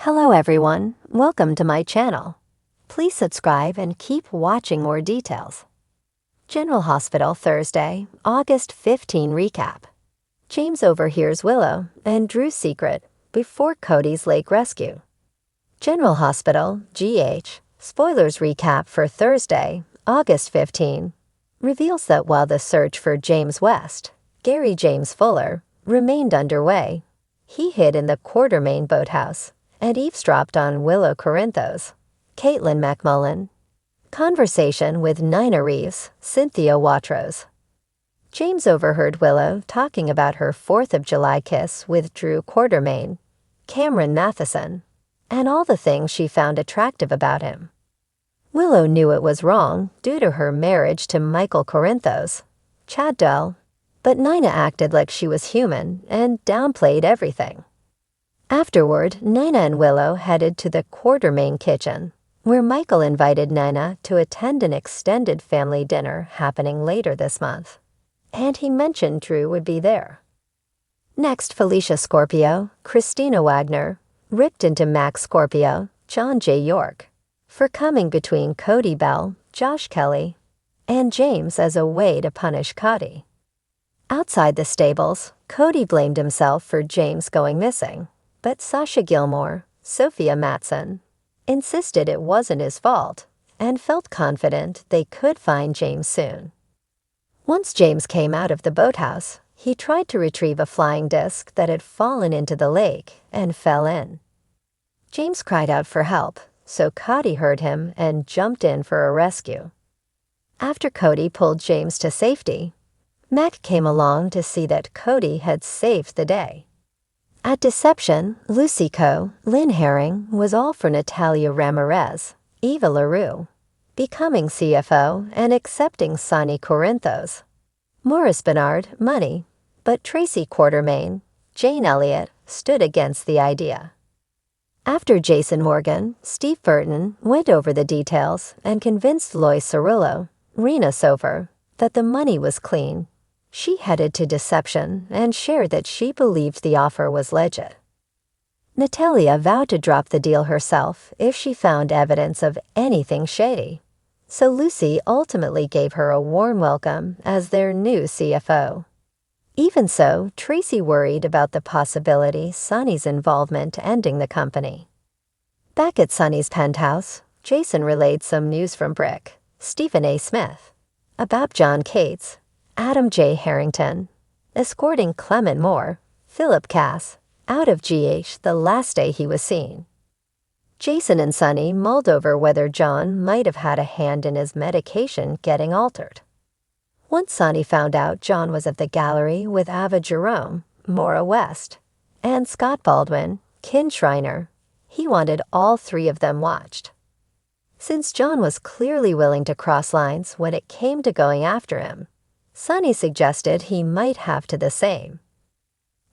Hello everyone, welcome to my channel. Please subscribe and keep watching more details. General Hospital Thursday, August 15 recap. James overhears Willow and Drew's secret before Codys lake rescue. General Hospital, GH, spoilers recap for Thursday, August 15, reveals that while the search for James West, Gary James Fuller, remained underway, he hid in the Quartermain boathouse and eavesdropped on Willow Corinthos, Caitlin McMullen. Conversation with Nina Reeves, Cynthia Watros. James overheard Willow talking about her 4th of July kiss with Drew Quartermain, Cameron Matheson, and all the things she found attractive about him. Willow knew it was wrong due to her marriage to Michael Corinthos, Chad Dull, but Nina acted like she was human and downplayed everything. Afterward, Nina and Willow headed to the Quartermain kitchen, where Michael invited Nina to attend an extended family dinner happening later this month, and he mentioned Drew would be there. Next, Felicia Scorpio, Christina Wagner, ripped into Max Scorpio, John J. York, for coming between Cody Bell, Josh Kelly, and James as a way to punish Cody. Outside the stables, Cody blamed himself for James going missing, but Sasha Gilmore, Sophia Matson, insisted it wasn't his fault and felt confident they could find James soon. Once James came out of the boathouse, he tried to retrieve a flying disc that had fallen into the lake and fell in. James cried out for help, so Cody heard him and jumped in for a rescue. After Cody pulled James to safety, Mac came along to see that Cody had saved the day. At Deception, Lucy Coe, Lynn Herring was all for Natalia Ramirez, Eva LaRue, becoming CFO and accepting Sonny Corinthos. Morris Bernard, money, but Tracy Quartermain, Jane Elliott, stood against the idea. After Jason Morgan, Steve Burton went over the details and convinced Lois Cirillo, Rena Sofer, that the money was clean. She headed to Deception and shared that she believed the offer was legit. Natalia vowed to drop the deal herself if she found evidence of anything shady, so Lucy ultimately gave her a warm welcome as their new CFO. Even so, Tracy worried about the possibility Sonny's involvement ending the company. Back at Sonny's penthouse, Jason relayed some news from Brick, Stephen A. Smith, about John Cates, Adam J. Harrington, escorting Clement Moore, Philip Cass, out of GH the last day he was seen. Jason and Sonny mulled over whether John might have had a hand in his medication getting altered. Once Sonny found out John was at the gallery with Ava Jerome, Maura West, and Scott Baldwin, Kin Shriner, he wanted all three of them watched. Since John was clearly willing to cross lines when it came to going after him, Sonny suggested he might have to the same.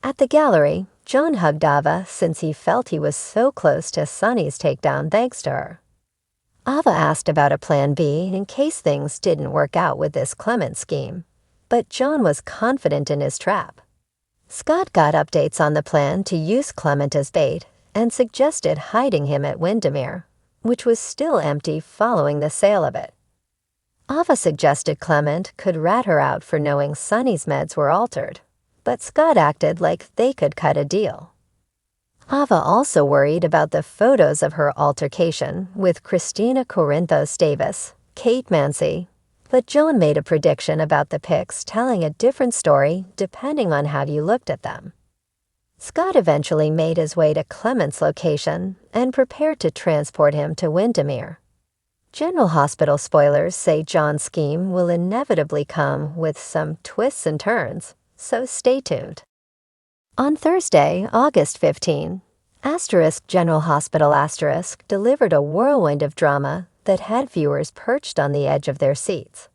At the gallery, John hugged Ava since he felt he was so close to Sonny's takedown thanks to her. Ava asked about a plan B in case things didn't work out with this Clement scheme, but John was confident in his trap. Scott got updates on the plan to use Clement as bait and suggested hiding him at Windermere, which was still empty following the sale of it. Ava suggested Clement could rat her out for knowing Sonny's meds were altered, but Scott acted like they could cut a deal. Ava also worried about the photos of her altercation with Christina Corinthos Davis, Kate Mancy, but John made a prediction about the pics telling a different story depending on how you looked at them. Scott eventually made his way to Clement's location and prepared to transport him to Windermere. General Hospital spoilers say John's scheme will inevitably come with some twists and turns, so stay tuned. On Thursday, August 15, General Hospital delivered a whirlwind of drama that had viewers perched on the edge of their seats.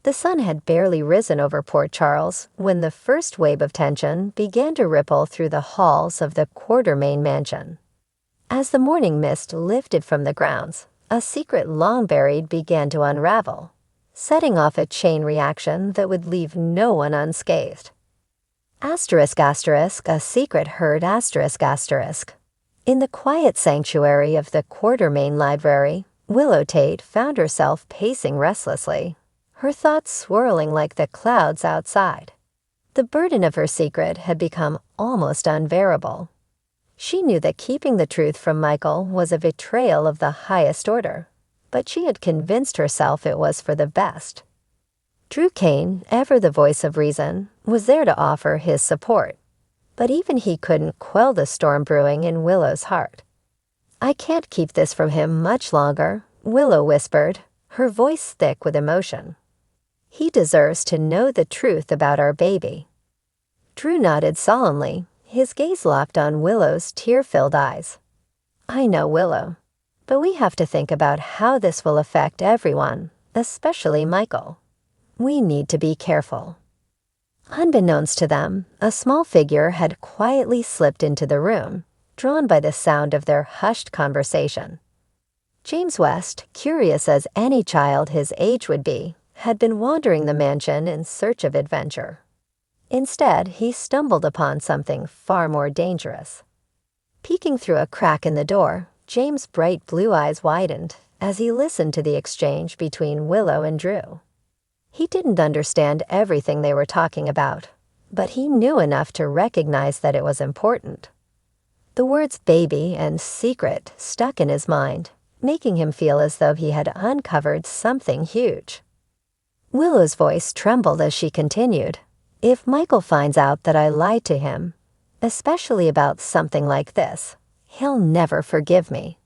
The sun had barely risen over Port Charles when the first wave of tension began to ripple through the halls of the Quartermain mansion. As the morning mist lifted from the grounds, a secret long buried began to unravel, setting off a chain reaction that would leave no one unscathed. A secret heard In the quiet sanctuary of the Quartermain Library, Willow Tate found herself pacing restlessly, her thoughts swirling like the clouds outside. The burden of her secret had become almost unbearable. She knew that keeping the truth from Michael was a betrayal of the highest order, but she had convinced herself it was for the best. Drew Kane, ever the voice of reason, was there to offer his support, but even he couldn't quell the storm brewing in Willow's heart. "I can't keep this from him much longer," Willow whispered, her voice thick with emotion. "He deserves to know the truth about our baby." Drew nodded solemnly, his gaze locked on Willow's tear-filled eyes. "I know, Willow, but we have to think about how this will affect everyone, especially Michael. We need to be careful." Unbeknownst to them, a small figure had quietly slipped into the room, drawn by the sound of their hushed conversation. James West, curious as any child his age would be, had been wandering the mansion in search of adventure. Instead, he stumbled upon something far more dangerous. Peeking through a crack in the door, James' bright blue eyes widened as he listened to the exchange between Willow and Drew. He didn't understand everything they were talking about, but he knew enough to recognize that it was important. The words baby and secret stuck in his mind, making him feel as though he had uncovered something huge. Willow's voice trembled as she continued, "If Michael finds out that I lied to him, especially about something like this, he'll never forgive me.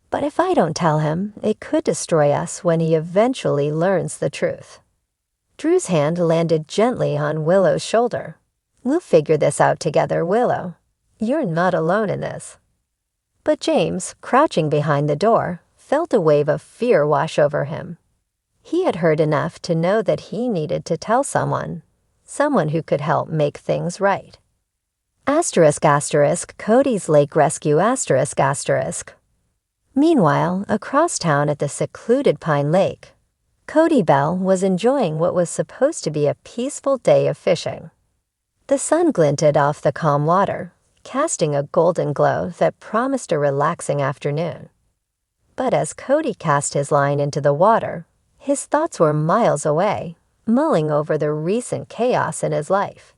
But if I don't tell him, it could destroy us when he eventually learns the truth." Drew's hand landed gently on Willow's shoulder. "We'll figure this out together, Willow. You're not alone in this." But James, crouching behind the door, felt a wave of fear wash over him. He had heard enough to know that he needed to tell someone who could help make things right. Codys Lake Rescue ***. Meanwhile, across town at the secluded Pine Lake, Cody Bell was enjoying what was supposed to be a peaceful day of fishing. The sun glinted off the calm water, casting a golden glow that promised a relaxing afternoon. But as Cody cast his line into the water, his thoughts were miles away, mulling over the recent chaos in his life.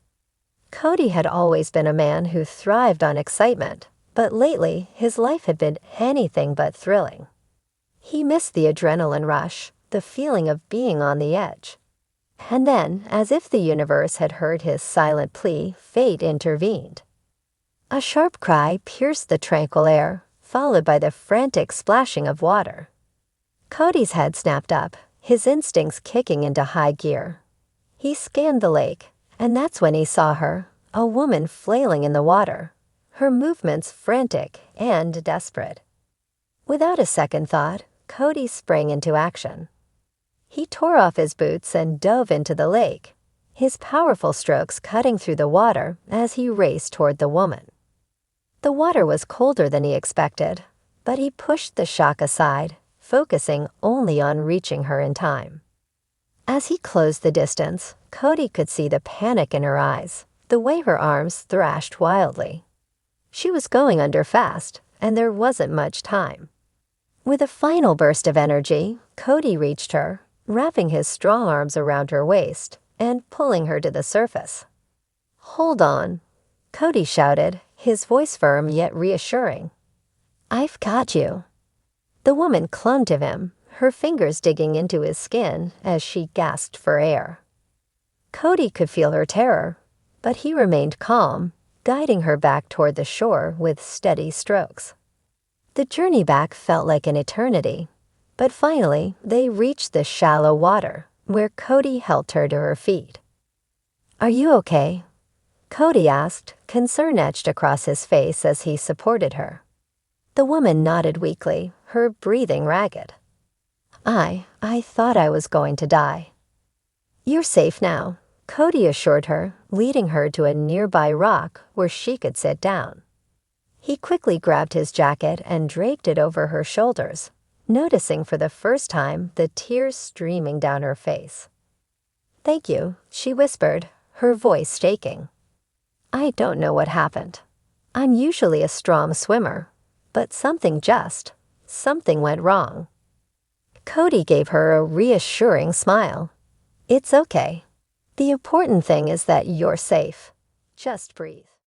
Cody had always been a man who thrived on excitement, but lately his life had been anything but thrilling. He missed the adrenaline rush, the feeling of being on the edge. And then, as if the universe had heard his silent plea, fate intervened. A sharp cry pierced the tranquil air, followed by the frantic splashing of water. Cody's head snapped up, his instincts kicking into high gear. He scanned the lake, and that's when he saw her, a woman flailing in the water, her movements frantic and desperate. Without a second thought, Cody sprang into action. He tore off his boots and dove into the lake, his powerful strokes cutting through the water as he raced toward the woman. The water was colder than he expected, but he pushed the shock aside, focusing only on reaching her in time. As he closed the distance, Cody could see the panic in her eyes, the way her arms thrashed wildly. She was going under fast, and there wasn't much time. With a final burst of energy, Cody reached her, wrapping his strong arms around her waist and pulling her to the surface. "Hold on," Cody shouted, his voice firm yet reassuring. "I've got you." The woman clung to him, her fingers digging into his skin as she gasped for air. Cody could feel her terror, but he remained calm, guiding her back toward the shore with steady strokes. The journey back felt like an eternity, but finally they reached the shallow water, where Cody helped her to her feet. "Are you okay?" Cody asked, concern etched across his face as he supported her. The woman nodded weakly, her breathing ragged. I thought I was going to die." "You're safe now," Cody assured her, leading her to a nearby rock where she could sit down. He quickly grabbed his jacket and draped it over her shoulders, noticing for the first time the tears streaming down her face. "Thank you," she whispered, her voice shaking. "I don't know what happened. I'm usually a strong swimmer, but something went wrong. Cody gave her a reassuring smile. It's okay. The important thing is that you're safe. Just breathe.